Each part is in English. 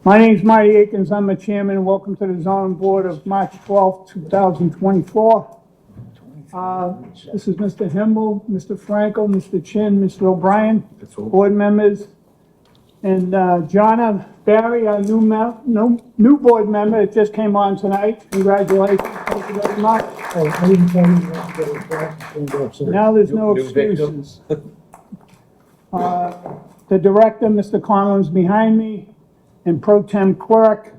My name is Marty Akins. I'm the chairman. Welcome to the zoning board of March 12th, 2024. This is Mr. Himmel, Mr. Franco, Mr. Chin, Mr. O'Brien, board members, and Jonna Barry, our new board member. It just came on tonight. Congratulations. Thank you very much. I didn't tell you not to get it back. Now there's no excuses. The director, Mr. Conlon's behind me, and pro tem clerk.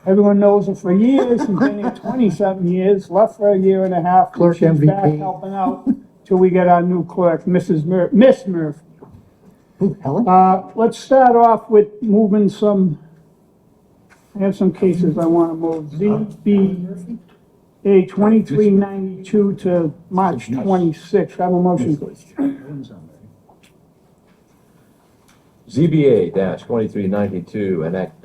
Everyone knows him for years. He's been here 27 years, left for a year and a half. Clerk She's MVP. back helping out till we get our new clerk, Miss Murphy. Who, Helen? Let's start off with moving some, I have some cases I want to move. ZBA 2392 to March 26th. Have a motion, please. ZBA 2392, enact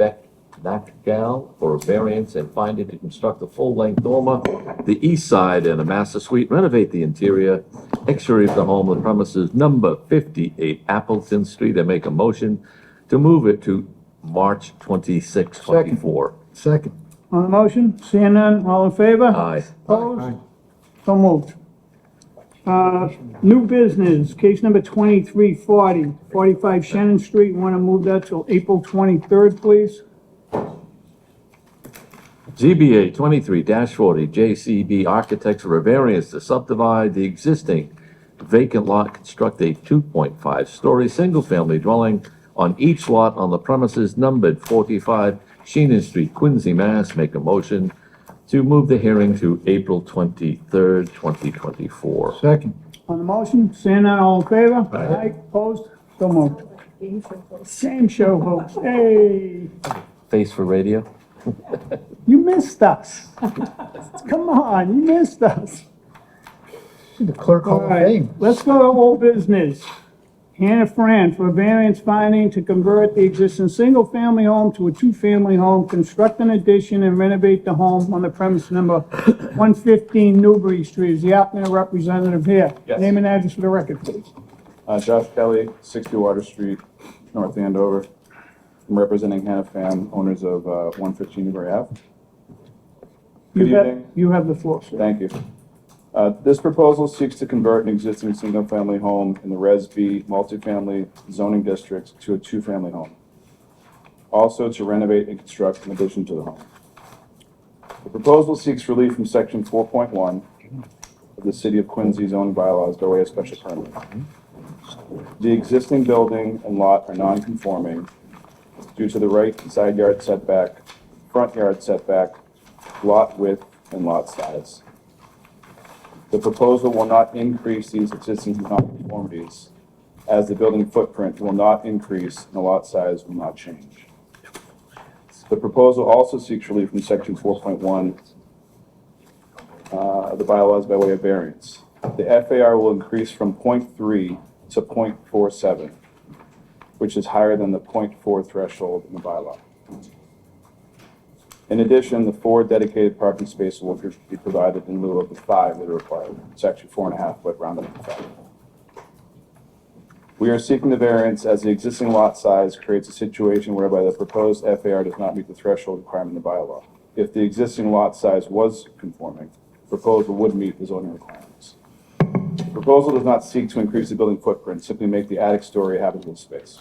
Nakgal for a variance and find it to construct a full-length dormer, the east side and a master suite, renovate the interior, exterior of the home, the premises number 58 Appleton Street, and make a motion to move it to March 26, 24. Second. On the motion, seeing none, all in favor? Aye. Opposed? So moved. New business, case number 2340, 45 Shannon Street. Want to move that till April 23rd, please? ZBA 23-40, JCB Architects for a variance to subdivide the existing vacant lot, construct a 2.5-story single-family dwelling on each lot on the premises numbered 45 Shannon Street, Quincy, Mass. Make a motion to move the hearing to April 23rd, 2024. Second. On the motion, seeing none, all in favor? Aye. Opposed? So moved. Same show, folks. Hey, Face for radio? you missed us. Come on, you missed us. She's the clerk All hall of right, fame. let's go to old business. Hannah Fran for a variance finding to convert the existing single-family home to a two-family home, construct an addition and renovate the home on the premise number 115 Newbury Street. Is the applicant representative here? Yes. Name and address for the record, please. Josh Kelly, 60 Water Street, North Andover. I'm representing Hannah Fan, owners of 115 Newbury Ave. Good evening. You have the floor, sir. Thank you. This proposal seeks to convert an existing single-family home in the Res B multifamily zoning district to a two-family home. Also to renovate and construct an addition to the home. The proposal seeks relief from section 4.1 of the City of Quincy zoning bylaws by way of special permit. The existing building and lot are non-conforming due to the right side yard setback, front yard setback, lot width, and lot size. The proposal will not increase these existing nonconformities, as the building footprint will not increase and the lot size will not change. The proposal also seeks relief from section 4.1 of the bylaws by way of variance. The FAR will increase from 0.3 to 0.47, which is higher than the 0.4 threshold in the bylaw. In addition, the 4 dedicated parking spaces will be provided in lieu of the 5 that are required. It's actually 4.5, but rounded up to 5. We are seeking the variance as the existing lot size creates a situation whereby the proposed FAR does not meet the threshold requirement in the bylaw. If the existing lot size was conforming, the proposal would meet the zoning requirements. The proposal does not seek to increase the building footprint, simply make the attic story habitable space.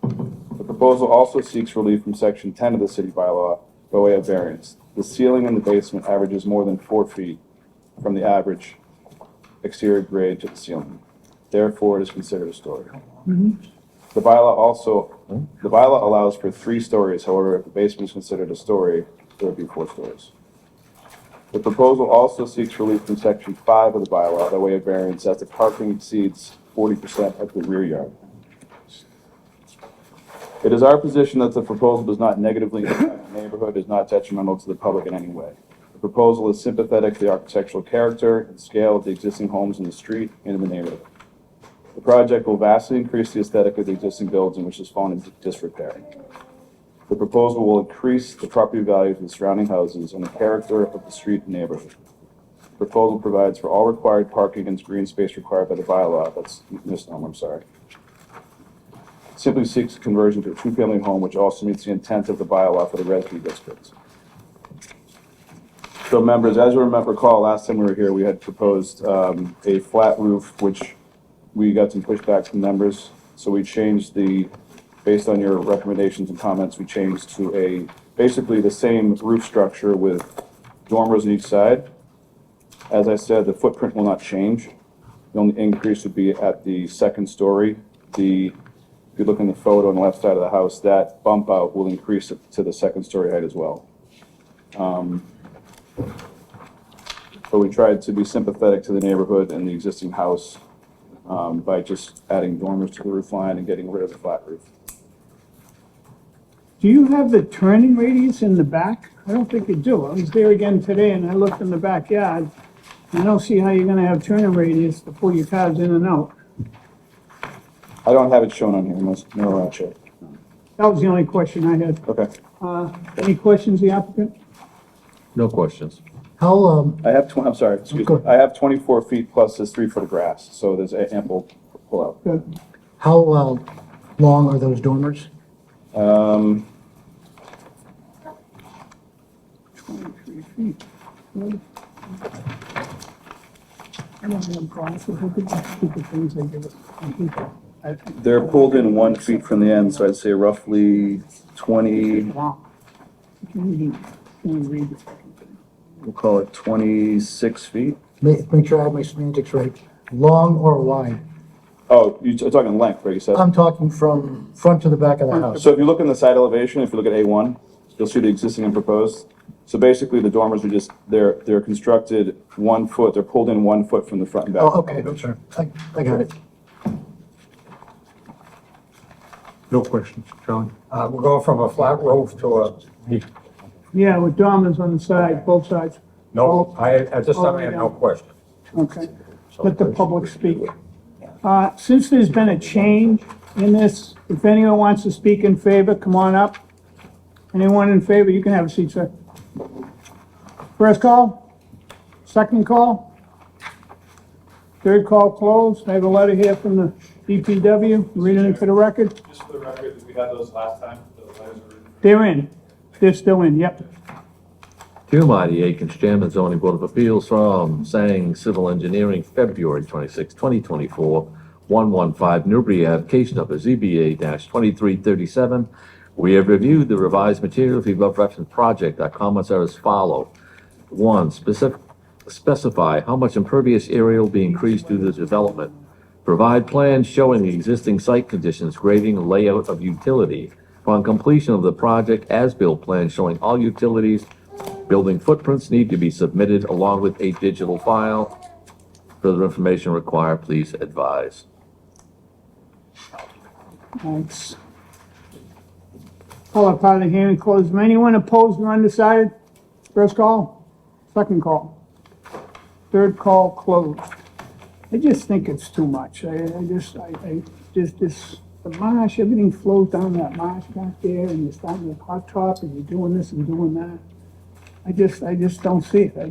The proposal also seeks relief from section 10 of the city bylaw by way of variance. The ceiling in the basement averages more than 4 feet from the average exterior grade to the ceiling. Therefore, it is considered a story. The bylaw allows for 3 stories. However, if the basement is considered a story, there would be 4 stories. The proposal also seeks relief from section 5 of the bylaw by way of variance as the parking exceeds 40% of the rear yard. It is our position that the proposal does not negatively impact the neighborhood, is not detrimental to the public in any way. The proposal is sympathetic to the architectural character and scale of the existing homes in the street and in the neighborhood. The project will vastly increase the aesthetic of the existing building, which has fallen into disrepair. The proposal will increase the property values of the surrounding houses and the character of the street and neighborhood. The proposal provides for all required parking and green space required by the bylaw. That's misnomer, I'm sorry. simply seeks conversion to a two-family home, which also meets the intent of the bylaw for the Res district. So members, as you recall, last time we were here, we had proposed a flat roof, which we got some pushback from members. So we changed based on your recommendations and comments, we changed to basically the same roof structure with dormers on each side. As I said, the footprint will not change. The only increase would be at the second story. If you look in the photo on the left side of the house, that bump out will increase it to the second story height as well. But we tried to be sympathetic to the neighborhood and the existing house by just adding dormers to the roof line and getting rid of the flat roof. Do you have the turning radius in the back? I don't think you do. I was there again today and I looked in the backyard. I don't see how you're gonna have turning radius to pull your cars in and out. I don't have it shown on here, no, check. That was the only question I had. Okay. Any questions, the applicant? No questions. How, I have, I'm sorry, excuse Go me. ahead. I have 24 feet plus this 3 foot of grass, so there's ample pullout. Good. how long are those dormers? 23 feet. Good. I don't have glasses. Look at the stupid things they give us. I hate that. They're pulled in 1 feet from the end, so I'd say roughly 20, Wow. Can you read the fucking thing? we'll call it 26 feet. Make sure I have my semantics right. Long or wide? Oh, you're talking length, right, you said? I'm talking from front to the back of the house. So if you look in the side elevation, if you look at A1, you'll see the existing and proposed. So basically, the dormers are they're constructed 1 foot, they're pulled in 1 foot from the front and back. Oh, okay, I'm sorry. I got it. No questions, John? We're going from a flat roof to Yeah, with dormers on the side, both sides. no, at this time I have no question. Okay. Let the public speak. Since there's been a change in this, if anyone wants to speak in favor, come on up. Anyone in favor, you can have a seat, sir. First call, second call, third call closed. I have a letter here from the DPW, read it into the record. Just for the record, we had those last time, those letters were written. They're in, they're still in, yep. Hugh Marty, Aikens, Chairman, Zoning Board of Appeals from Sang Civil Engineering, February 26, 2024, 115 Newbury Ave, case number ZBA-2337. We have reviewed the revised material for the above referenced project. Our comments are as follow. One, specify how much impervious area will be increased due to the development. Provide plans showing the existing site conditions, grading, and layout of utility. Upon completion of the project, as-built plans showing all utilities, building footprints need to be submitted along with a digital file. Further information required, please advise. Thanks. Call up part of the hearing closed. Anyone opposed or undecided? First call, second call, third call closed. I just think it's too much. The marsh, everything flows down that marsh back there, and you're starting with hot top, and you're doing this and doing that. I just don't see it. I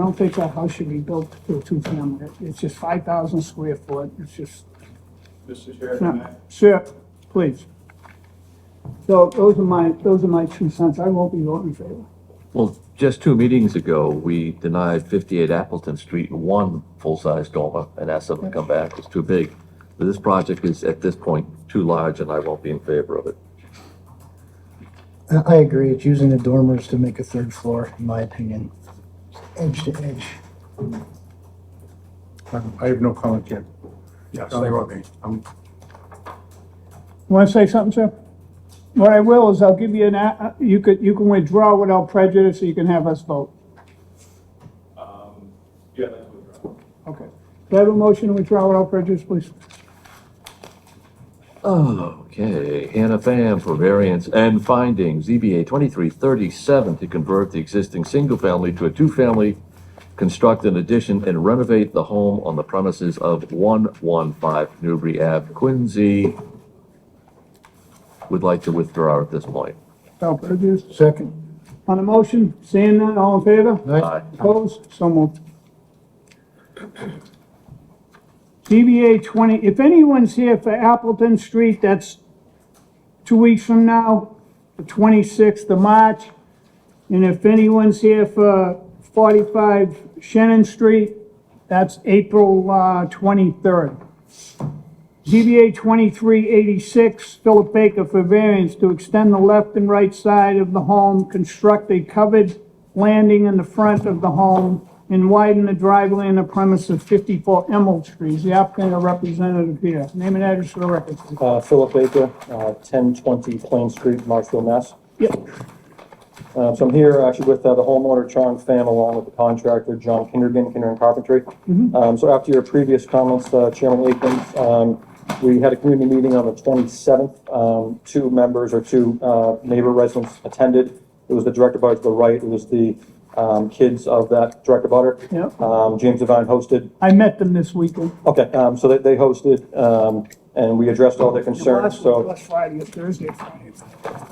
don't think that house should be built to a two-family. It's just 5,000 square foot. It's just, Mr. Chair, no. Sir, please. So those are my 2 cents. I won't be voting in favor. Well, just 2 meetings ago, we denied 58 Appleton Street 1 full-size dormer and asked them to come back. It's too big. But this project is, at this point, too large, and I won't be in favor of it. I agree. It's using the dormers to make a third floor, in my opinion. Edge to edge. I have no comment yet. Yeah, stay with me. You want to say something, sir? What I will is I'll give you you can withdraw without prejudice, so you can have us vote. Yeah, that's withdraw. Okay. Do I have a motion to withdraw without prejudice, please? Okay, Hannah Pham for variance and findings, ZBA 2337 to convert the existing single-family to a two-family, construct an addition and renovate the home on the premises of 115 Newbury Ave, Quincy. Would like to withdraw at this point. Without prejudice. Second. On the motion, seeing none, all in favor? Aye. Aye. Opposed? So moved. ZBA 20, if anyone's here for Appleton Street, that's 2 weeks from now, the 26th of March. And if anyone's here for 45 Shannon Street, that's April 23rd. ZBA 2386, Philip Baker for variance to extend the left and right side of the home, construct a covered landing in the front of the home, and widen the driveway on the premise of 54 Emerald Street. Is the applicant or representative here? Name and address for the record, please. Philip Baker, 1020 Plain Street, Marshfield, Mass. Yep. So I'm here actually with the homeowner, Chong Pham, along with the contractor, John Kindergan Carpentry. So after your previous comments, Chairman Akins, we had a community meeting on the 27th. Two members or two neighbor residents attended. It was the direct abutter to the right. It was the kids of that direct abutter. Yep. James Devine hosted. I met them this weekend. Okay, so they hosted, and we addressed all their concerns. Last Friday or Thursday, Friday.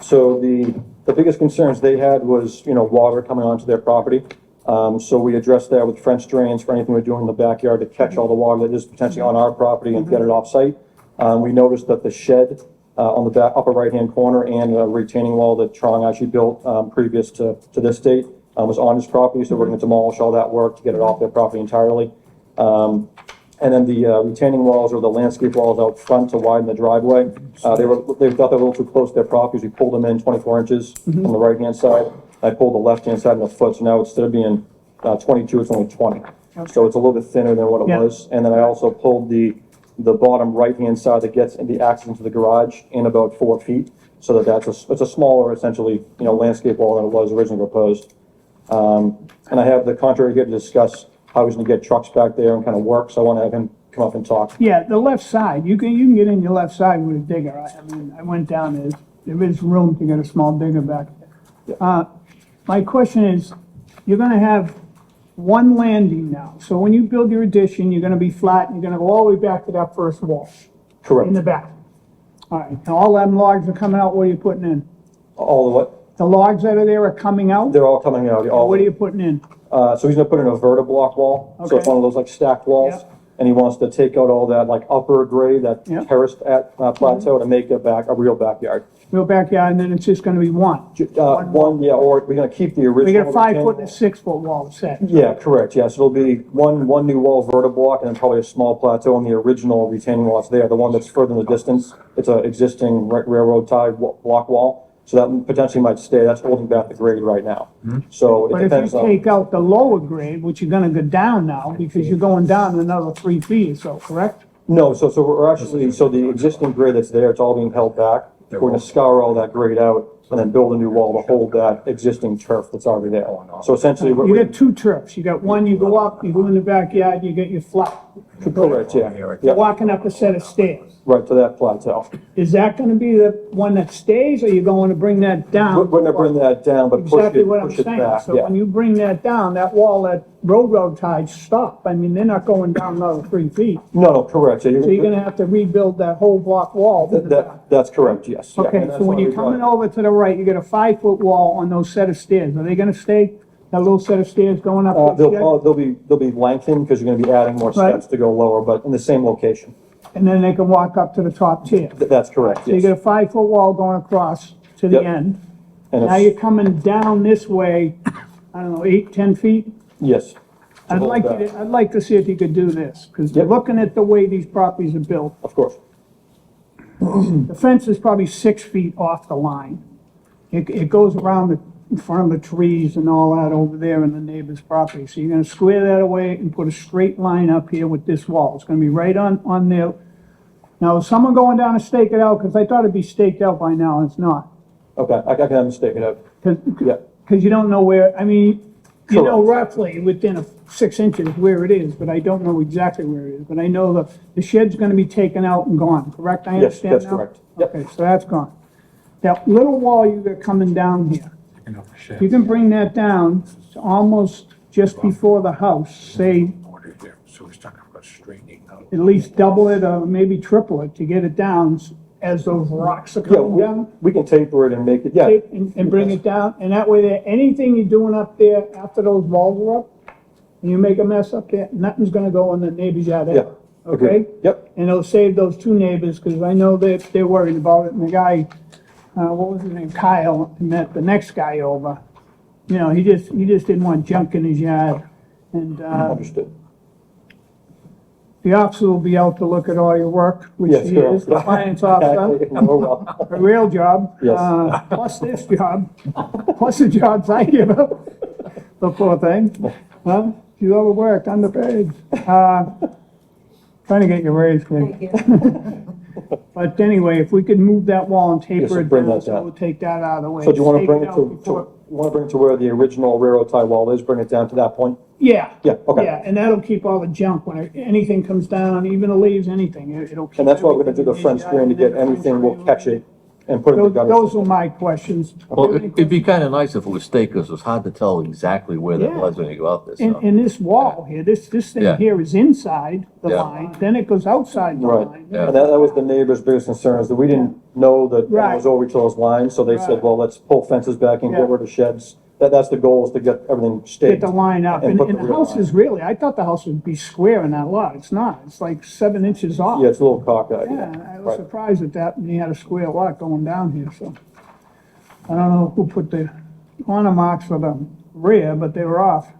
So the biggest concerns they had was, water coming onto their property. So we addressed that with French drains for anything we're doing in the backyard to catch all the water that is potentially on our property and get it off site. We noticed that the shed on the back upper right-hand corner and a retaining wall that Trong actually built previous to this date was on his property. So we're going to demolish all that work to get it off their property entirely. And then the retaining walls or the landscape walls out front to widen the driveway, they thought they were a little too close to their properties. We pulled them in 24 inches on the right-hand side. I pulled the left-hand side in a foot, so now instead of being 22, it's only 20. So it's a little bit thinner than what it was. And then I also pulled the bottom right-hand side that gets the access into the garage in about 4 feet, so it's a smaller, essentially, landscape wall than it was originally proposed. And I have the contractor here to discuss how he's gonna get trucks back there and kind of work, so I want to have him come up and talk. Yeah, the left side, you can get in your left side with a digger. I mean, I went down there is room to get a small digger back there. My question is, you're gonna have one landing now. So when you build your addition, you're gonna be flat, and you're gonna go all the way back to that first wall Correct. in the back. All right, and all them logs are coming out, what are you putting in? All the what? The logs that are there are coming out? They're all coming out. What are you putting in? So he's gonna put in a vertiblock wall, so it's Okay. one of those like stacked walls. Yep. And he wants to take out all that like upper grade, that Yep. terraced at plateau to make a real backyard. Real backyard, and then it's just gonna be one. One, yeah, or we're gonna keep the original. We got a 5 retaining foot and a 6 foot wall set. Yeah, correct, yes, it'll be one new wall vertiblock and then probably a small plateau on the original retaining wall that's there, the one that's further in the distance. It's a existing railroad tied block wall, so that potentially might stay, that's holding back the grade right now. So But it if depends you on, take out the lower grade, which you're gonna go down now, because you're going down another 3 feet or so, correct? no, so we're actually, so the existing grade that's there, it's all being held back. We're gonna scour all that grade out and then build a new wall to hold that existing turf that's already there. So essentially, You we're, got two turfs, you got one, you go up, you go in the backyard, you get your flat. correct, yeah, You're yeah, walking up a set of stairs. right to that plateau. Is that gonna be the one that stays, or you're going to bring that down? We're gonna bring that down, but Exactly what I'm push it saying, back, so yeah. when you bring that down, that wall, that road ties stop, I mean, they're not going down another 3 feet. No, correct, yeah. So you're gonna have to rebuild that whole block wall in the back. That's correct, yes. yeah, Okay, and that's so when why you're we coming brought- over to the right, you got a 5 foot wall on those set of stairs, are they gonna stay? That little set of stairs going up? the shed? They'll be lengthened, because you're gonna be adding more Right. steps to go lower, but in the same location. And then they can walk up to the top tier. That's correct, So you got yes. a 5 foot wall going across to the Yep. end. And Now it's, you're coming down this way, I don't know, 8, 10 feet? yes. I'd hold like, back. I'd like to see if you could do this, because Yep. looking at the way these properties are built, Of course. the fence is probably 6 feet off the line. It goes around in front of the trees and all that over there in the neighbor's property. So you're gonna square that away and put a straight line up here with this wall. It's gonna be right on there. Now, is someone going down to stake it out? Because I thought it'd be staked out by now, and it's not. Okay, I can have a mistake it out. Yeah, Because you don't know where, I mean, you know Correct. roughly within 6 inches where it is, but I don't know exactly where it is. But I know the shed's gonna be taken out and gone, correct? I yes, understand that's now? correct. Yep, Okay, so that's gone. That little wall you got coming down here, if you can bring that down to almost just before the house, say So he's talking about straightening out. at least double it or maybe triple it to get it down as those rocks are yeah, coming down. we can taper it and make it, yeah. Take and bring it down, and that way there, anything you're doing up there after those walls are up, and you make a mess up there, nothing's gonna go in the neighbor's yard Yeah, ever. okay? Yep, And it'll save those two neighbors, because I know that they're worried about it, and the guy, what was his name, Kyle, met the next guy over. You know, he just didn't want junk in his yard, and, understood. the officer will be out to look at all your work, which Yes, he sure. is, the finance officer, Oh, well. a real job. Yes. Plus this job, plus the jobs I give up, the poor thing, huh? She's overworked, underpaid. Trying to get your raise, kid. Thank you. But anyway, if we could move that wall and Yes, taper it bring down, that so down. we'll take that out of the way. So do you want to Stake bring it it out to, before- you want to bring it to where the original railroad tie wall is, bring it down to that point? Yeah. Yeah, okay. Yeah, and that'll keep all the junk when anything comes down, even the leaves, anything, it'll keep. And that's why we're gonna do the everything French in screen to the get anything, we'll catch it and put it in the gutter. Those were my questions. Well, it'd be kind of nice if it was staked, because it's hard to tell exactly where that Yeah. was when you go out there, And, so. and this wall here, this Yeah. thing here is inside the Yeah. line, then it goes outside the Right, line. Yeah. and that was the neighbor's biggest concern, is that we didn't know that it Right. was over to those lines, so they Right. said, well, let's pull fences back and Yeah. get rid of sheds. That's the goal, is to get everything Get staked. the line up, And and put and the the real house line. is really, I thought the house would be square in that lot, it's not, it's like 7 inches off. Yeah, it's a little cockeyed, Yeah, yeah. I was Right. surprised at that, and he had a square lot going down here, so. I don't know who put the corner marks for the rear, but they were off.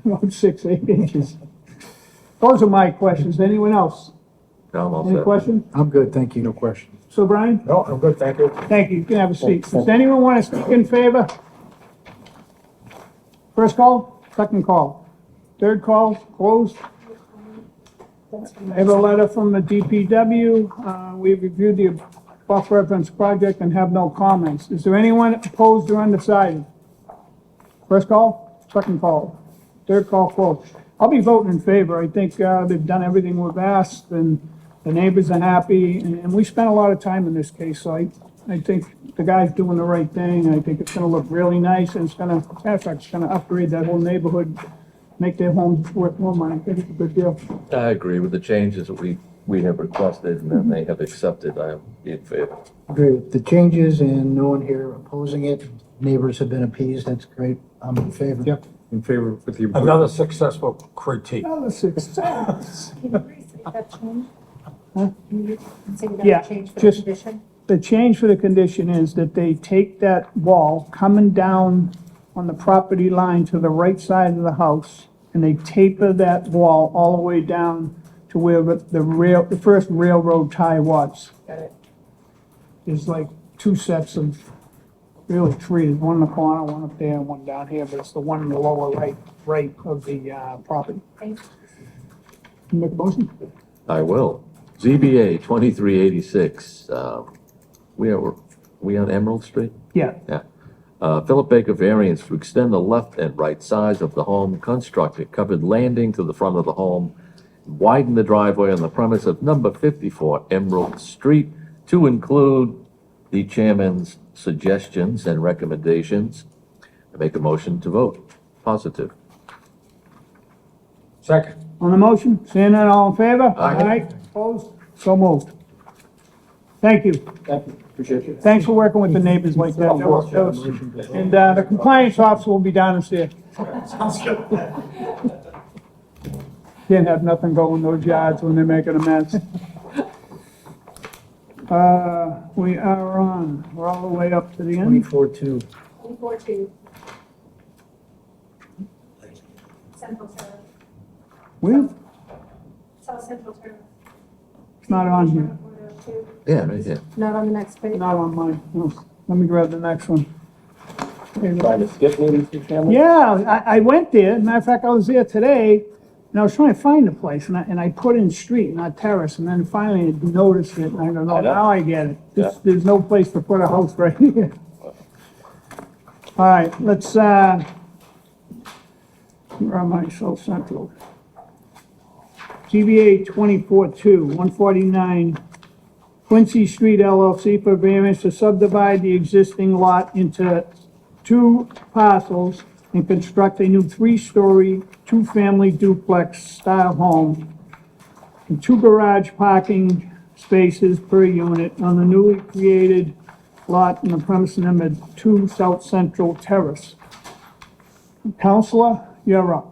About 6, 8 inches. Those are my questions, anyone else? No, I'm all Any set. questions? I'm good, thank you. No question. So Brian? No, I'm good, thank you. Thank you, you can have a seat. Does anyone want to speak in favor? First call, second call, third call, closed. I have a letter from the DPW. We reviewed the above referenced project and have no comments. Is there anyone opposed or undecided? First call, second call, third call, closed. I'll be voting in favor. I think they've done everything we've asked, and the neighbors are happy, and we spent a lot of time in this case, so I think the guy's doing the right thing. I think it's gonna look really nice, and it's gonna, matter of fact, it's gonna upgrade that whole neighborhood, make their homes worth more money. I think it's a good deal. I agree with the changes that we have requested and then they have accepted. I am in favor. Agree with the changes and no one here opposing it. Neighbors have been appeased, that's great. I'm in favor. Yep, in favor with the. Another successful critique. Another success. Can you restate that change? Huh? Can you say Yeah, that change for the just- condition? The change for the condition is that they take that wall coming down on the property line to the right side of the house, and they taper that wall all the way down to where the first railroad tie was. Got it. There's like 2 sets of, really 3, there's one in the corner, one up there, and one down here, but it's the one in the lower right of the, property. Thank you. You Make a motion? I will. ZBA 2386, we on Emerald Street? Yeah, Yeah. Philip Baker variance to extend the left and right sides of the home, construct a covered landing to the front of the home, widen the driveway on the premise of number 54 Emerald Street to include the chairman's suggestions and recommendations. I make a motion to vote. Positive. Second. on the motion, seeing none, all in favor? Aye. Opposed? So moved. Thank you. Thank you, appreciate you. Thanks for working with the neighbors like that. And, the compliance officer will be down and see it. Can't have nothing go in those yards when they're making a mess. We are on, we're all the way up to the end. 24-2. 24-2. Central Terrace, Where? South Central Terrace. It's not on here. Yeah, right here. Not on the next page? Not on mine. No. Let me grab the next one. Trying to skip maybe through family? Yeah, I went there. Matter of fact, I was there today, and I was trying to find the place, and I put in street, not terrace, and then finally I noticed it, and I go, no, now I get it. There's no place to put a house right here. All right, let's, where am I, South Central? ZBA 24-2, 149 Quincy Street LLC for variance to subdivide the existing lot into 2 parcels and construct a new 3-story, 2-family duplex style home and 2 garage parking spaces per unit on the newly created lot in the premise number 2 South Central Terrace. Counselor, you're up.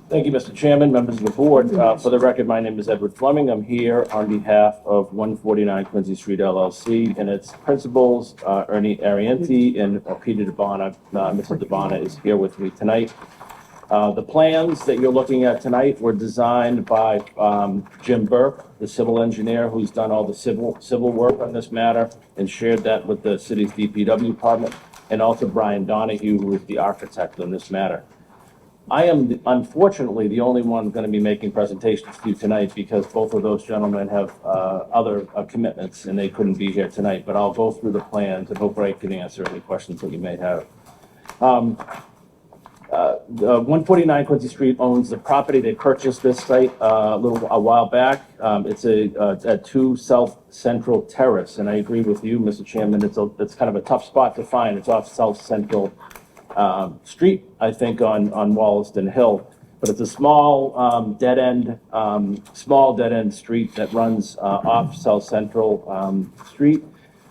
Thank you, Mr. Chairman, members of the board. For the record, my name is Edward Fleming. I'm here on behalf of 149 Quincy Street LLC and its principals, Ernie Arienti and Peter DeBona. Mr. DeBona is here with me tonight. The plans that you're looking at tonight were designed by Jim Burke, the civil engineer who's done all the civil work on this matter and shared that with the city's DPW department, and also Brian Donahue, who is the architect on this matter. I am unfortunately the only one going to be making presentations to you tonight because both of those gentlemen have other commitments and they couldn't be here tonight, but I'll go through the plans and hopefully I can answer any questions that you may have. 149 Quincy Street owns the property. They purchased this site a while back. It's a 2 South Central Terrace, and I agree with you, Mr. Chairman. It's kind of a tough spot to find. It's off South Central Street, I think, on Wollaston Hill. But it's a small dead end street that runs off South Central Street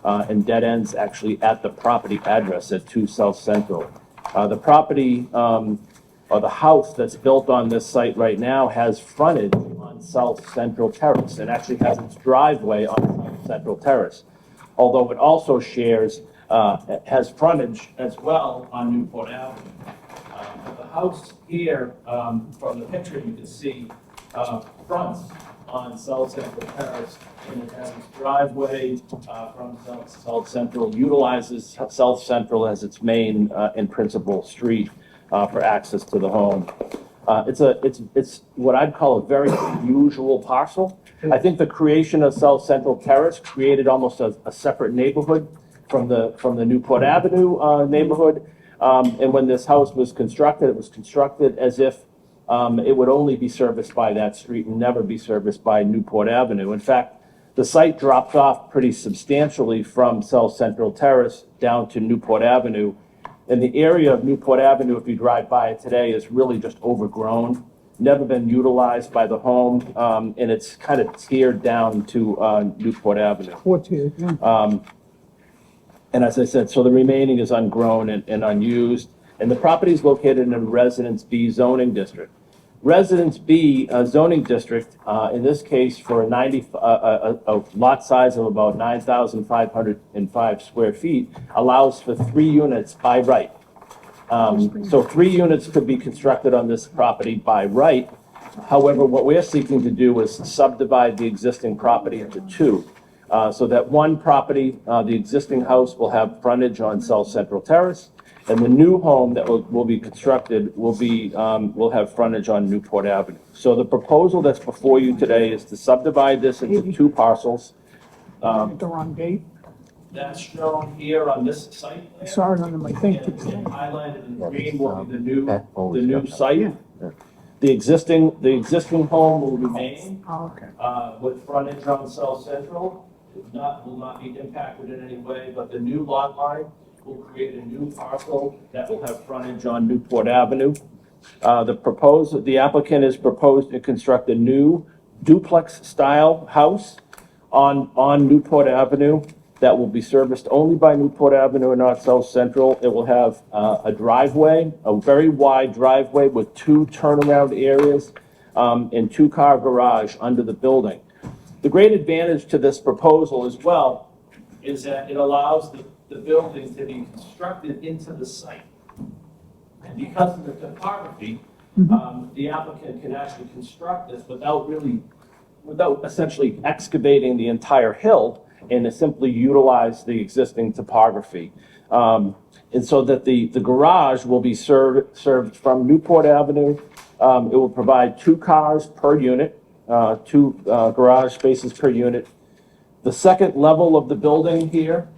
and dead ends actually at the property address at 2 South Central. The property, or the house that's built on this site right now has frontage on South Central Terrace. It actually has its driveway on South Central Terrace. Although it also has frontage as well on Newport Avenue. The house here, from the picture you can see, fronts on South Central Terrace, and it has its driveway from South Central, utilizes South Central as its main and principal street for access to the home. It's what I'd call a very unusual parcel. I think the creation of South Central Terrace created almost a separate neighborhood from the Newport Avenue neighborhood. And when this house was constructed, it was constructed as if it would only be serviced by that street and never be serviced by Newport Avenue. In fact, the site drops off pretty substantially from South Central Terrace down to Newport Avenue. And the area of Newport Avenue, if you drive by it today, is really just overgrown, never been utilized by the home, and it's kind of tiered down to Newport Avenue. And as I said, so the remaining is ungrown and unused. And the property is located in a Residence B zoning district. Residence B zoning district, in this case, for a lot size of about 9,505 square feet, allows for 3 units by right. So 3 units could be constructed on this property by right. However, what we're seeking to do is subdivide the existing property into 2. So that one property, the existing house, will have frontage on South Central Terrace, and the new home that will be constructed will have frontage on Newport Avenue. So the proposal that's before you today is to subdivide this into 2 parcels. The wrong date. That's shown here on this site. I saw it under my thing. And highlighted in green will be the new site. The existing home will remain Oh, okay. with frontage on South Central. Will not be impacted in any way, but the new lot line will create a new parcel that will have frontage on Newport Avenue. The applicant is proposed to construct a new duplex-style house on Newport Avenue that will be serviced only by Newport Avenue and not South Central. It will have a driveway, a very wide driveway with 2 turnaround areas and 2-car garage under the building. The great advantage to this proposal as well is that it allows the building to be constructed into the site. And because of the topography, the applicant can actually construct this without essentially excavating the entire hill and to simply utilize the existing topography. And so that the garage will be served from Newport Avenue. It will provide 2 cars per unit. 2 garage spaces per unit. The second level of the building here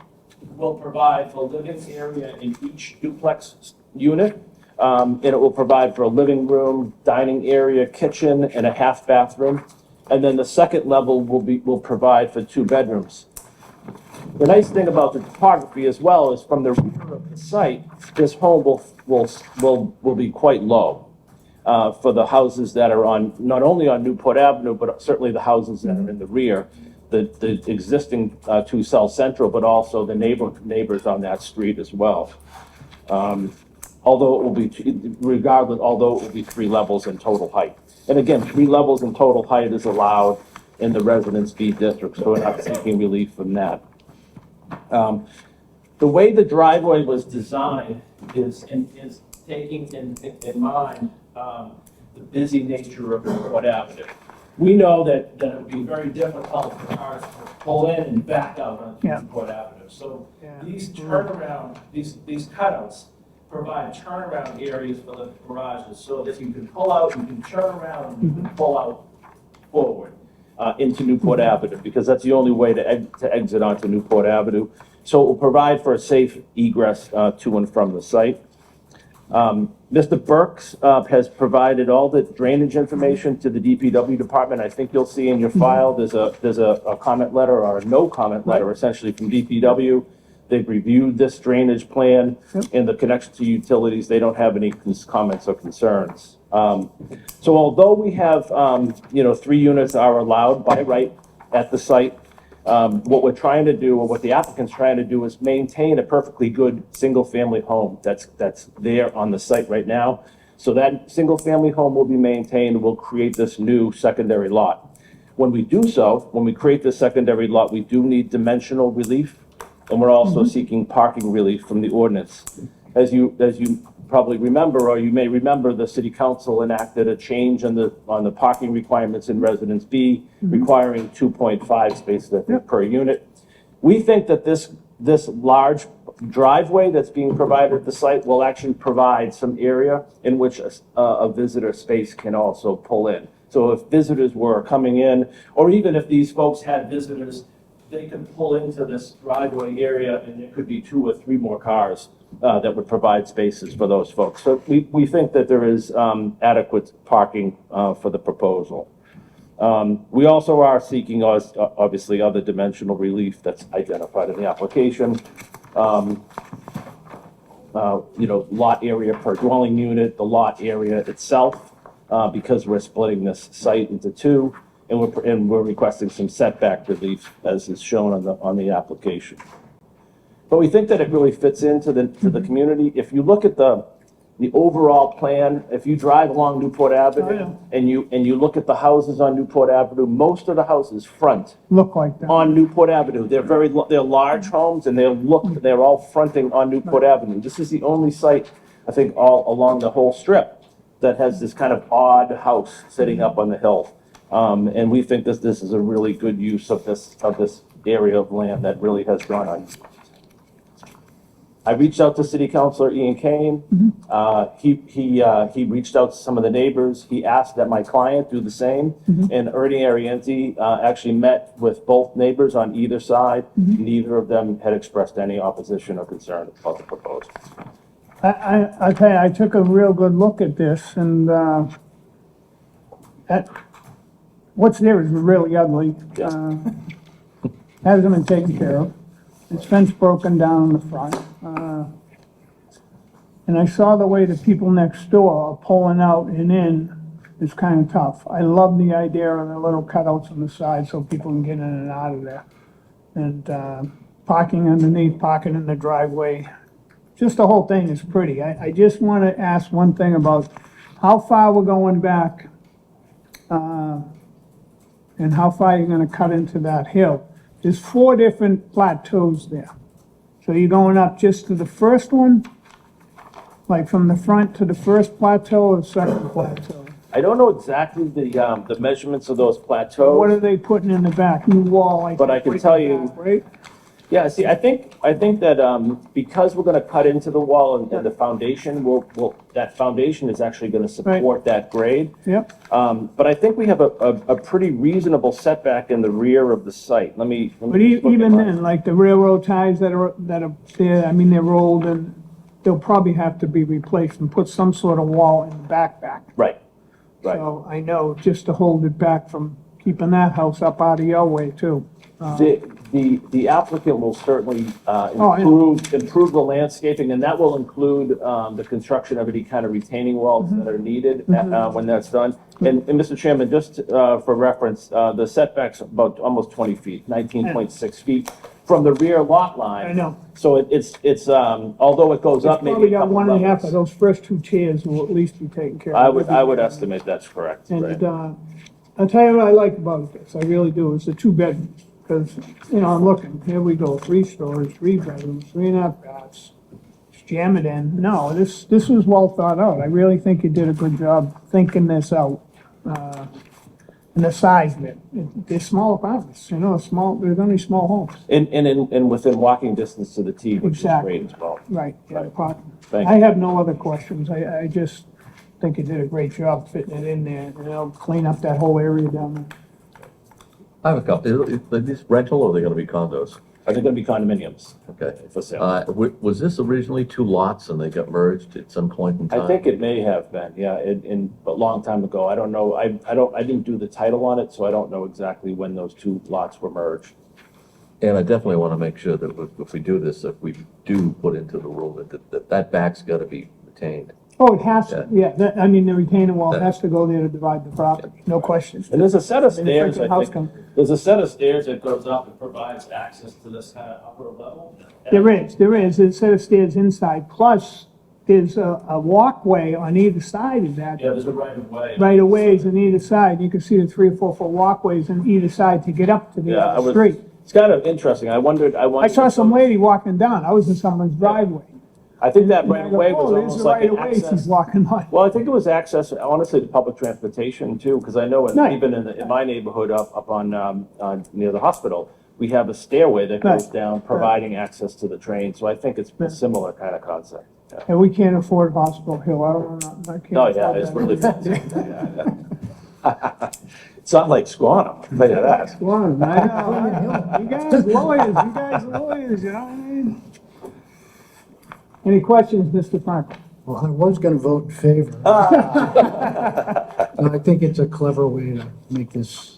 will provide a living area in each duplex unit. And it will provide for a living room, dining area, kitchen, and a half bathroom. And then the second level will provide for 2 bedrooms. The nice thing about the topography as well is from the rear of the site, this home will be quite low. For the houses that are not only on Newport Avenue, but certainly the houses that are in the rear, the existing 2 South Central, but also the neighbors on that street as well. although it will be, regardless, although it will be 3 levels in total height. And again, 3 levels in total height is allowed in the Residence B district, so we're not seeking relief from that. The way the driveway was designed is taking in mind, the busy nature of Newport Avenue. We know that it would be very difficult for cars to pull in and back out on Yeah. Newport Avenue. So Yeah. these turnaround, these cutouts provide turnaround areas for the garages so that you can pull out, you can turn around, and you can pull out forward into Newport Avenue, because that's the only way to exit onto Newport Avenue. So it will provide for a safe egress to and from the site. Mr. Burks has provided all the drainage information to the DPW department. I think you'll see in your file, there's a comment letter or a no comment letter essentially from DPW. They've reviewed this drainage plan and the connection to utilities. They don't have any comments or concerns. So although we have, 3 units are allowed by right at the site, what we're trying to do, or what the applicant's trying to do, is maintain a perfectly good single-family home that's there on the site right now. So that single-family home will be maintained, will create this new secondary lot. When we do so, when we create this secondary lot, we do need dimensional relief, and we're also seeking parking relief from the ordinance. As you probably remember, or you may remember, the city council enacted a change on the parking requirements in Residence B, requiring 2.5 spaces, I think, per unit. We think that this large driveway that's being provided at the site will actually provide some area in which a visitor space can also pull in. So if visitors were coming in, or even if these folks had visitors, they could pull into this driveway area, and there could be 2 or 3 more cars that would provide spaces for those folks. So we think that there is adequate parking for the proposal. We also are seeking, obviously, other dimensional relief that's identified in the application. Lot area per dwelling unit, the lot area itself, because we're splitting this site into 2, and we're requesting some setback relief, as is shown on the application. But we think that it really fits into the community. If you look at the overall plan, if you drive along Newport Avenue and you look at the houses on Newport Avenue, most of the houses front Look like that. on Newport Avenue. They're large homes, and they're all fronting on Newport Avenue. This is the only site, I think, all along the whole strip that has this kind of odd house sitting up on the hill. And we think this is a really good use of this area of land that really has gone on. I reached out to City Councilor Ian Kane. He reached out to some of the neighbors. He asked that my client do the same. And Ernie Arienzi actually met with both neighbors on either side. Neither of them had expressed any opposition or concern about the proposal. I tell you, I took a real good look at this, and what's there is really ugly. Hasn't been taken care of. Its fence broken down in the front. And I saw the way the people next door are pulling out and in is kind of tough. I love the idea of the little cutouts on the side so people can get in and out of there. And parking underneath, parking in the driveway, just the whole thing is pretty. I just want to ask one thing about how far we're going back and how far you're going to cut into that hill. There's 4 different plateaus there. So you're going up just to the first one, like from the front to the first plateau or second plateau? I don't know exactly the measurements of those What plateaus. are they putting in the back? New wall, like. But I can tell you- Right? Yeah, see, I think that because we're gonna cut into the wall and the foundation that foundation is actually gonna support that grade. Yep. But I think we have a pretty reasonable setback in the rear of the site. Let me But just look at even my- then, like the railroad ties that are there, I mean, they're old and they'll probably have to be replaced and put some sort of wall in the back. Right. So I know, just to hold it back from keeping that house up out of your way too. The applicant will certainly yeah. improve the landscaping, and that will include the construction of any kind of retaining walls that are needed when that's done. And Mr. Chairman, just for reference, the setback's about almost 20 feet, 19.6 feet. from the rear lot line. I know. So it's, although it goes up maybe Probably a got couple one and a half of levels. those first two tiers will at least be taken care of. I would estimate that's correct, right? And, I'll tell you what I like about this, I really do, it's the two bedrooms, because, you know, I'm looking, here we go, 3 stories, 3 bedrooms, 3.5 baths. Just jam it in. No, this was well thought out. I really think you did a good job thinking this out. And the size of it, they're small apartments, you know, they're only small homes. And within walking distance to the T, which is Exactly. great as well. Right, yeah, the parking. Thank I you. have no other questions. I just think you did a great job fitting it in there, and it'll clean up that whole area down there. I have a couple, are these rental or are they gonna be condos? Are they gonna be condominiums Okay. for sale? Was this originally 2 lots and they got merged at some point in time? I think it may have been, yeah, in a long time ago. I don't know, I didn't do the title on it, so I don't know exactly when those 2 lots were merged. And I definitely want to make sure that if we do this, if we do put into the rule that back's got to be retained. Oh, it has to, yeah, I mean, the retaining wall has to go there to divide the property, no question. And there's a set of Then the stairs, freaking I house think, comes- there's a set of stairs that goes up and provides access to this kind of upper level. There is, there's a set of stairs inside, plus there's a walkway on either side of that. Yeah, there's a right of way. Right of ways on either side, you can see the 3 or 4 foot walkways on either side to get up to the Yeah, I other was, street. it's kind of interesting. I wondered. I saw some lady walking down, I was in someone's driveway. I think that And I right of go, way was "Oh, there's almost the like right an of way she's access. walking on. Well, I think it was access, honestly, to public transportation too, because I know Right. even in my neighborhood up on near the hospital, we have a stairway that goes Right. down, providing access to the train. So I think it's a similar kind of concept. Yeah. And we can't afford Hospital Hill, I don't know, I can't. Oh, yeah, afford it's that. really fancy. Yeah, yeah. It's not like Squantum, I'll tell you that. Come on, man. You guys lawyers, you know what I mean? Any questions, Mr. Franklin? Well, I was gonna vote in favor. I think it's a clever way to make this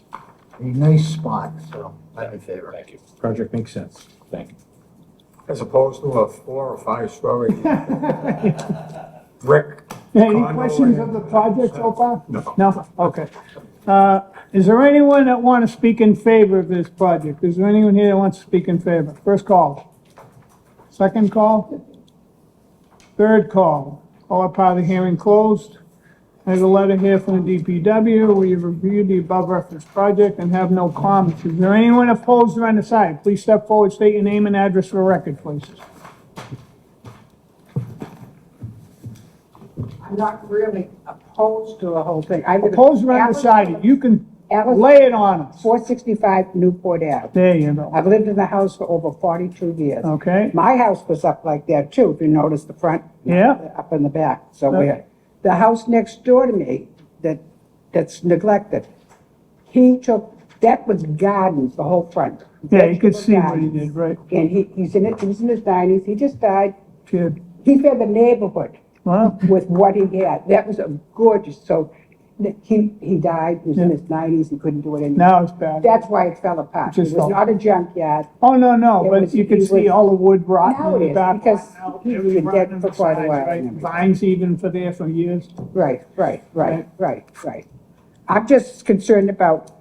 a nice spot, so I'm in favor. Thank you, Project makes sense. thank you. As opposed to a 4 or 5-story brick. Any condo questions and- of the project so far? No. No? Okay. Is there anyone that want to speak in favor of this project? Is there anyone here that wants to speak in favor? First call. Second call? Third call. All part of the hearing closed. I have a letter here from the DPW. We have reviewed the above referenced project and have no comments. Is there anyone opposed or undecided? Please step forward, state your name and address for the record, please. I'm not really opposed to the whole thing. I live in Opposed or undecided? You can lay it on us. 465 Newport Ave. There you go. I've lived in the house for over 42 years. Okay? My house was up like that too, if you notice the front. Yeah. Up in the back. So the house next door to me that's neglected, he took, that was gardens, the whole front. Yeah, you could see what he Gardens. did, right? And he was in his 90s. He just died. Kid. He fed the neighborhood Well, with what he had. That was a gorgeous, so he died, he was in his 90s, he couldn't do it anymore. now it's bad. That's why it fell apart. It Just was fell. not a junkyard. Oh, no, It but was- you can he see was- all the wood rotting Now in it the is, back. because rotting out, he's every been rotting dead in for the quite a sides, while. right? Vines even for there for years. Right. I'm just concerned about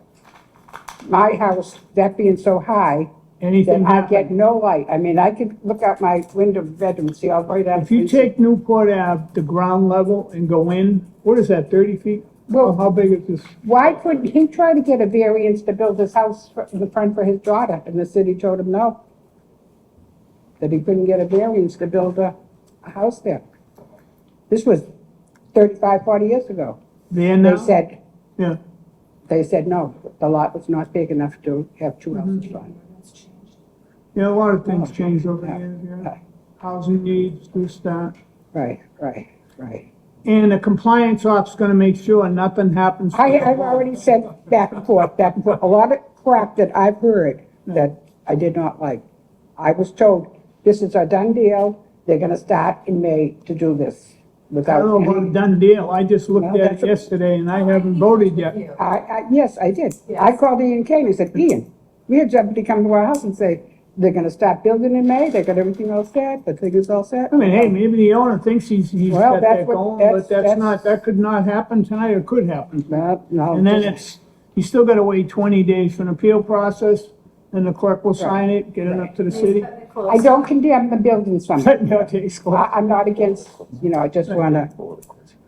my house, that being so high, Anything that I get happen. no light. I mean, I could look out my window bedroom and see all the way down. If you take Newport Ave to ground level and go in, what is that, 30 feet? Well- How big is this? Why couldn't he try to get a variance to build this house in the front for his daughter, and the city told him no? That he couldn't get a variance to build a house there. This was 35, 40 years ago. There now? Yeah. They said no, the lot was not big enough to have 2 houses on it. Yeah, a lot of things changed over the years, yeah. Right. Housing needs, this, that. Right. And the compliance officer's gonna make sure nothing happens. to the I've wall. already said back and forth, a lot of crap that I've heard that I did not like. I was told, this is a done deal, they're gonna start in May to do this I without don't know about a any. done deal. I just looked Well, at that's it a- yesterday and I haven't voted yet. Yes, I did. I called Ian Kane, he said, Ian, we had somebody come to our house and say, they're gonna start building in May, they got everything all set, the thing is all set. I mean, hey, maybe the owner thinks he's Well, got that's that what- going, that's- but that's not, that could not happen tonight, or could happen. No, And then it's, you still gotta wait 20 days for an appeal process, and the clerk will sign it, get it up to the city. I don't condemn the buildings from it. No, it's cool. I'm not against, I just wanna,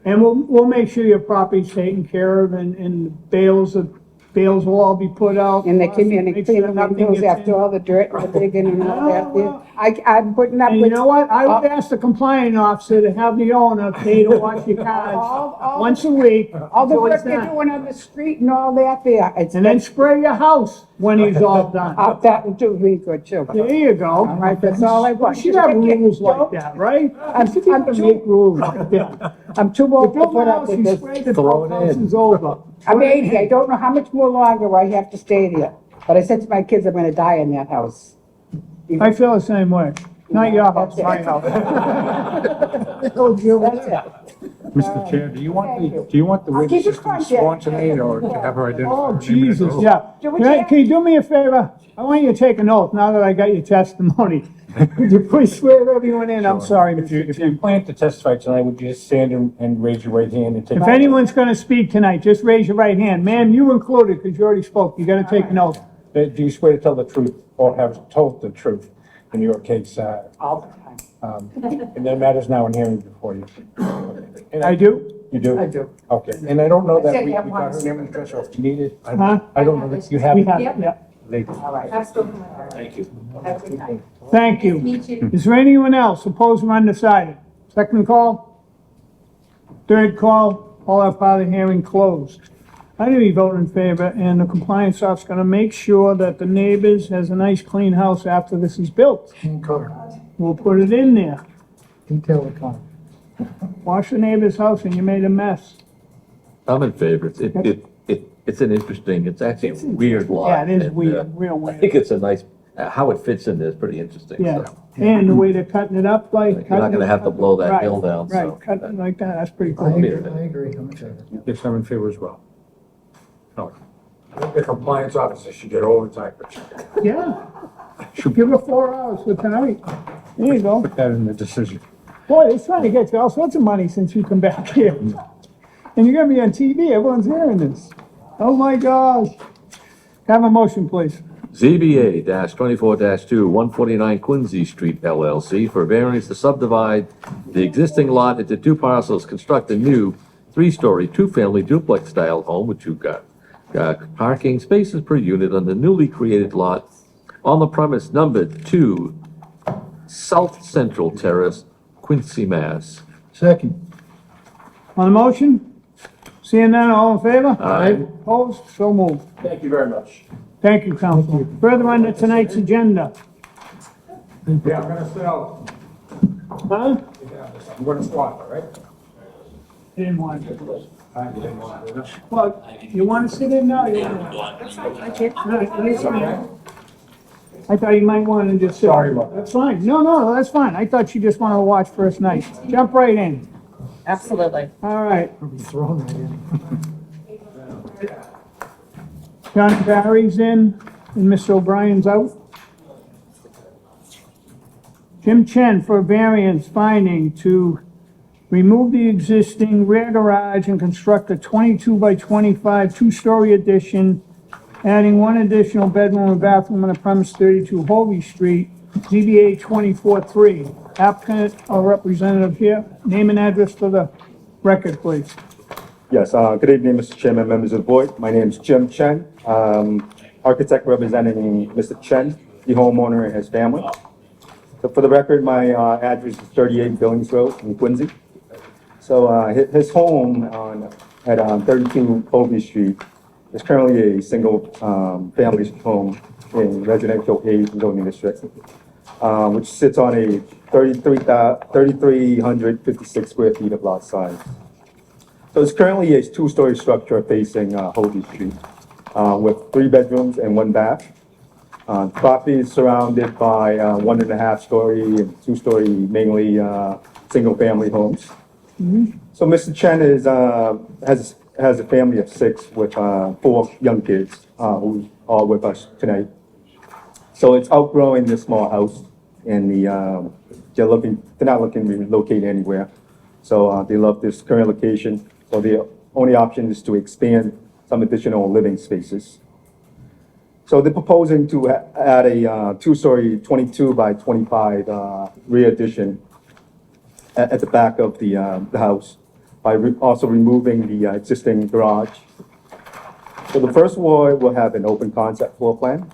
And we'll make sure your property's taken care of and bales will all be put out. and they come in and Make clean sure the nothing windows gets after in. all the dirt and the digging and all that Oh, there. well. I'm putting up And with. you know what? I would ask the compliance officer to have the owner pay to wash your cars All- once a week. All the until work it's they're done. doing on the street and all that there. And then spray your house when he's all done. That would do me good too. There you go. All right, that's all I We want. should Just have take it. rules like that, right? I'm We should have to too- make rules like that. I'm too You old to build a put up house, with you this. spray the Throw it house in. is over. I'm 80. I don't know how much more longer I have to stay there. But I said to my kids, I'm gonna die in that house. I feel the same way. Not your house, That's it. my house. That's it. Mr. Chair, do you want Thank you. do you want the I'll keep witnesses it to be quiet. sworn tonight or to have her identify? Oh, her name and Jesus, address? yeah. Do what Can you do me a favor? I want you to take an oath now that I got your testimony. Would you please swear everyone in? I'm sorry, If you Mr. Chairman. plan to testify tonight, would you just stand and raise your right hand and take? If anyone's gonna speak tonight, just raise your right hand. Ma'am, you included, because you already spoke. You gotta take an oath. Do you swear to tell the truth or have told the truth in your case? All the time. And there are matters now in hearing before you. And I do? You do? I do. Okay, and I don't know I that said we that got her once. name and address, or if you need it. Huh? I don't know that you have. We it. have, it, yeah. Later. All right. I've spoken with her. Thank you. Have a good night. Thank you. Me too. Is there anyone else opposed or undecided? Second call? Third call? All that part of the hearing closed. I'm gonna be voting in favor, and the compliance officer's gonna make sure that the neighbors has a nice clean house after this is built. Clean car, We'll put it in there. detail the car. Wash the neighbor's house and you made a mess. I'm in favor. It's an interesting, it's actually a weird lot. Yeah, it is and, weird, real I weird. think it's a nice, how it fits in there is pretty interesting, Yeah, so. and the way they're cutting it up like. You're not gonna have to blow that Right, hill down, so. Right, cut it like that, that's pretty I cool. agree, I'm in favor. Yes, I'm in favor as well. No. I think the compliance officer should get overtime, but Yeah, should give her 4 hours for tonight. There you go. put that in the decision. Boy, they're trying to get you all sorts of money since you come back here. And you're gonna be on TV, everyone's hearing this. Oh my gosh. Have a motion, please. ZBA '24 2, 149 Quincy Street LLC for variance to subdivide the existing lot into two parcels, construct a new 3-story, 2-family duplex style home, which you've got. Parking spaces per unit on the newly created lot on the premise numbered 2 South Central Terrace, Quincy, Mass. Second, On the motion? Seeing none, all in favor? Aye. Opposed? So moved. Thank you very much. Thank you, council. Further on to tonight's agenda. Yeah, I'm gonna sit out. Huh? I'm gonna swap, all right? Didn't want to. I didn't want to. Well, you want to sit in now? You want to? I thought you might want to just sit. Sorry about that. That's fine. No, that's fine. I thought you just wanted to watch first night. Jump right in. Absolutely. All right. I'll be thrown right in. John Barry's in and Mr. O'Brien's out. Jim Chen for a variance finding to remove the existing rear garage and construct a 22 by 25 two-story addition, adding one additional bedroom and bathroom on the premise 32 Hovey Street, ZBA 24-3. Applicant or representative here, name and address for the record, please. Yes, good evening, Mr. Chairman, members of the board. My name is Jim Chen, architect representing Mr. Chen, the homeowner and his family. So for the record, my address is 38 Billings Road in Quincy. So his home at 32 Colby Street is currently a single family home in residential A zoning district, which sits on a 3,356 square feet of lot size. So it's currently a two-story structure facing Hovey Street with 3 bedrooms and 1 bath. Property is surrounded by 1.5-story and 2-story, mainly single-family homes. So Mr. Chen has a family of 6 with 4 young kids who are with us tonight. So it's outgrowing this small house, and they're not looking to relocate anywhere. So they love this current location. So the only option is to expand some additional living spaces. So they're proposing to add a two-story 22 by 25 rear addition at the back of the house by also removing the existing garage. So the first floor will have an open concept floor plan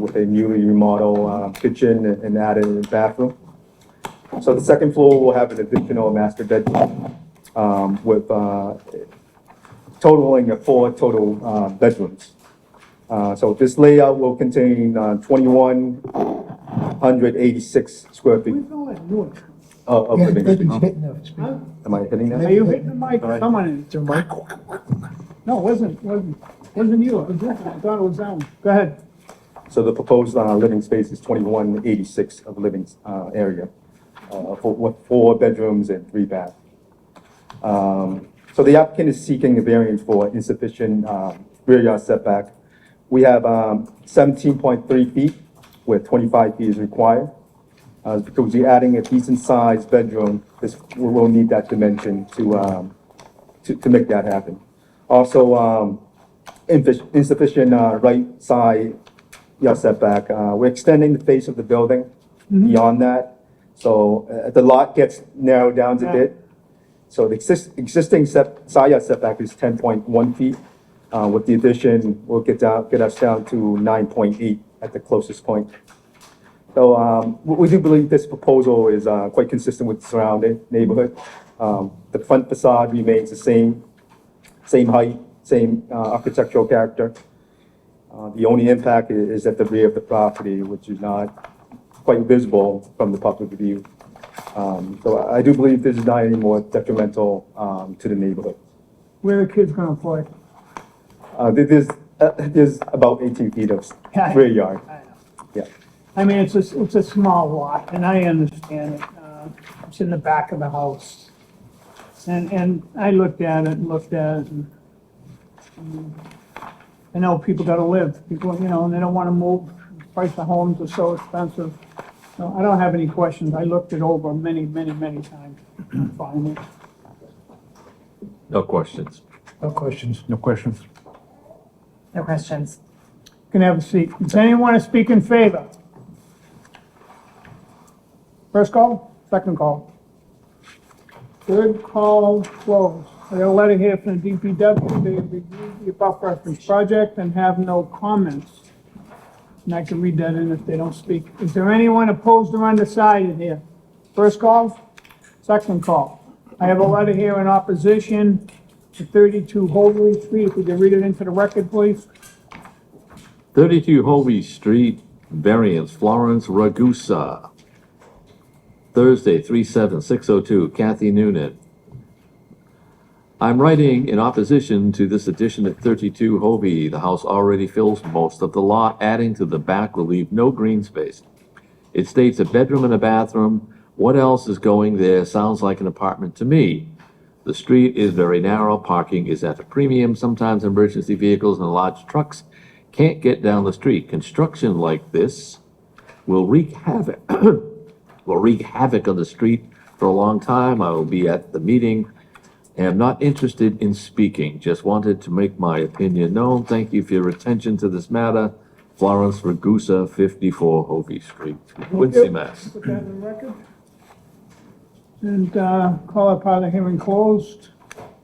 with a newly remodeled kitchen and added bathroom. So the second floor will have an additional master bedroom with totaling 4 total bedrooms. So this layout will contain 2,186 square feet Where's all that noise? of Yeah, living it's space. hitting the speaker. Am I hitting that? Are you hitting the mic? Someone is. It's a mic. No, it wasn't you. It was different. I thought it was them. Go ahead. So the proposed living space is 2,186 of living area with 4 bedrooms and 3 baths. So the applicant is seeking a variance for insufficient rear yard setback. We have 17.3 feet, where 25 feet is required. Because we're adding a decent sized bedroom, we will need that dimension to make that happen. Also, insufficient right side yard setback. We're extending the face of the building beyond that. So the lot gets narrowed down a bit. So the existing side yard setback is 10.1 feet. With the addition, will get us down to 9.8 at the closest point. So we do believe this proposal is quite consistent with the surrounding neighborhood. The front facade remains the same height, same architectural character. The only impact is at the rear of the property, which is not quite visible from the public view. So I do believe this is not any more detrimental to the neighborhood. Where are the kids gonna play? There's about 18 feet of rear yard. Yeah. I mean, it's a small lot, and I understand it. It's in the back of the house. And I looked at it, and I know people gotta live, people, and they don't wanna move. Price of homes are so expensive. So I don't have any questions. I looked it over many, many, many times. Finally. No questions. No questions. No questions. No questions. Can have a seat. Does anyone want to speak in favor? First call, second call. Third call closed. I got a letter here from the DPW. They reviewed the above reference project and have no comments. And I can read that in if they don't speak. Is there anyone opposed or undecided here? First call, second call. I have a letter here in opposition to 32 Holy Street. If we could read it into the record, please. 32 Hovey Street, variance, Florence Ragusa. Thursday, 3/7/602, Kathy Noonan. I'm writing in opposition to this addition at 32 Hovey. The house already fills most of the lot. Adding to the back will leave no green space. It states a bedroom and a bathroom. What else is going there? Sounds like an apartment to me. The street is very narrow. Parking is at a premium. Sometimes emergency vehicles and large trucks can't get down the street. Construction like this will wreak havoc on the street for a long time. I will be at the meeting. I am not interested in speaking. Just wanted to make my opinion known. Thank you for your attention to this matter. Florence Ragusa, 54 Hovey Street, Quincy, Mass. Put that in the record. And call that part of the hearing closed.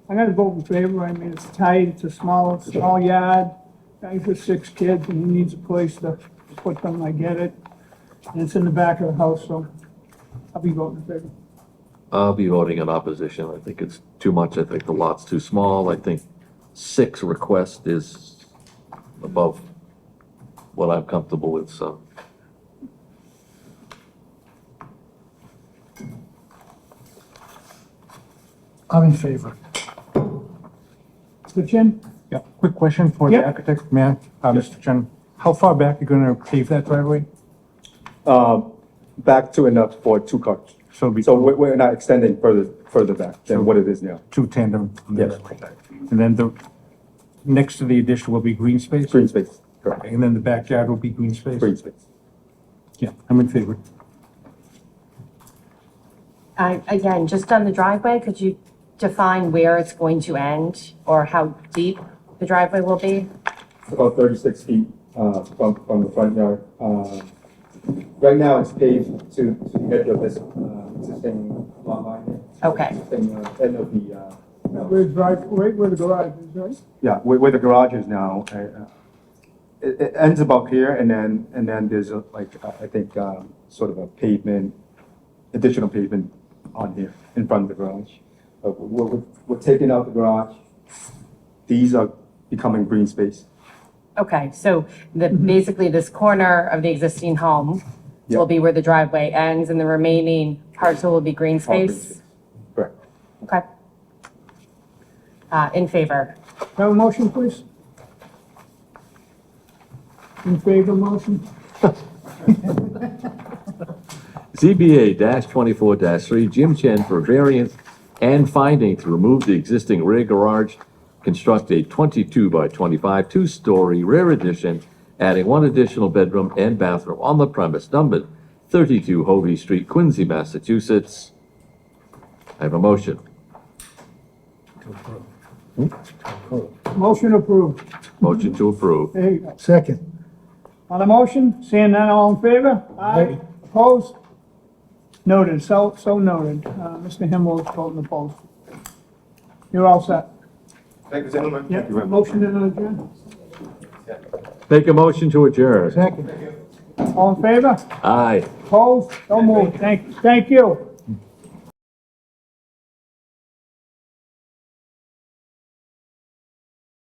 I'm gonna vote in favor. I mean, it's tight, it's a small yard. Guy with 6 kids and he needs a place to put them, I get it. And it's in the back of the house, so I'll be voting in favor. I'll be voting in opposition. I think it's too much. I think the lot's too small. I think 6 request is above what I'm comfortable with, so. I'm in favor. Mr. Chin? Yeah, quick question for the Yep. architect, man, Mr. Chen. How far back are you gonna pave that driveway? Back to enough for 2 cars. So it'll be So we're not extending further back than what it is now. 2 tandem. Yes. And then next to the addition will be green space? Green space, correct. And then the backyard will be green space? Green space. Yeah, I'm in favor. Again, just on the driveway, could you define where it's going to end or how deep the driveway will be? About 36 feet from the front yard. Right now, it's paved to the edge of this existing lot line here. Okay. Existing end of the, Right where the garage is, right? yeah, where the garage is now. It ends about here, and then there's I think, sort of a pavement, additional pavement on here in front of the garage. We're taking out the garage. These are becoming green space. Okay, so basically this corner of the existing home will be where the driveway ends and the remaining parcel will be green All green space? Correct. Okay. In favor? Have a motion, please? In favor motion? ZBA twenty-four 3 Jim Chen for variance and finding to remove the existing rear garage, construct a 22 by 25 two-story rear addition, adding one additional bedroom and bathroom on the premise numbered 32 Hovey Street, Quincy, Massachusetts. I have a motion. Motion approved. Motion to approve. There you go. Second. On the motion, seeing none, all in favor? Aye. Opposed? Noted, so noted. Mr. Himmel is voting opposed. You're all set. Thank you, gentlemen. Yeah, Thank you very much. motion to adjourn. Make a motion to adjourn. Second. All in favor? Aye. Opposed? So moved. Thank you.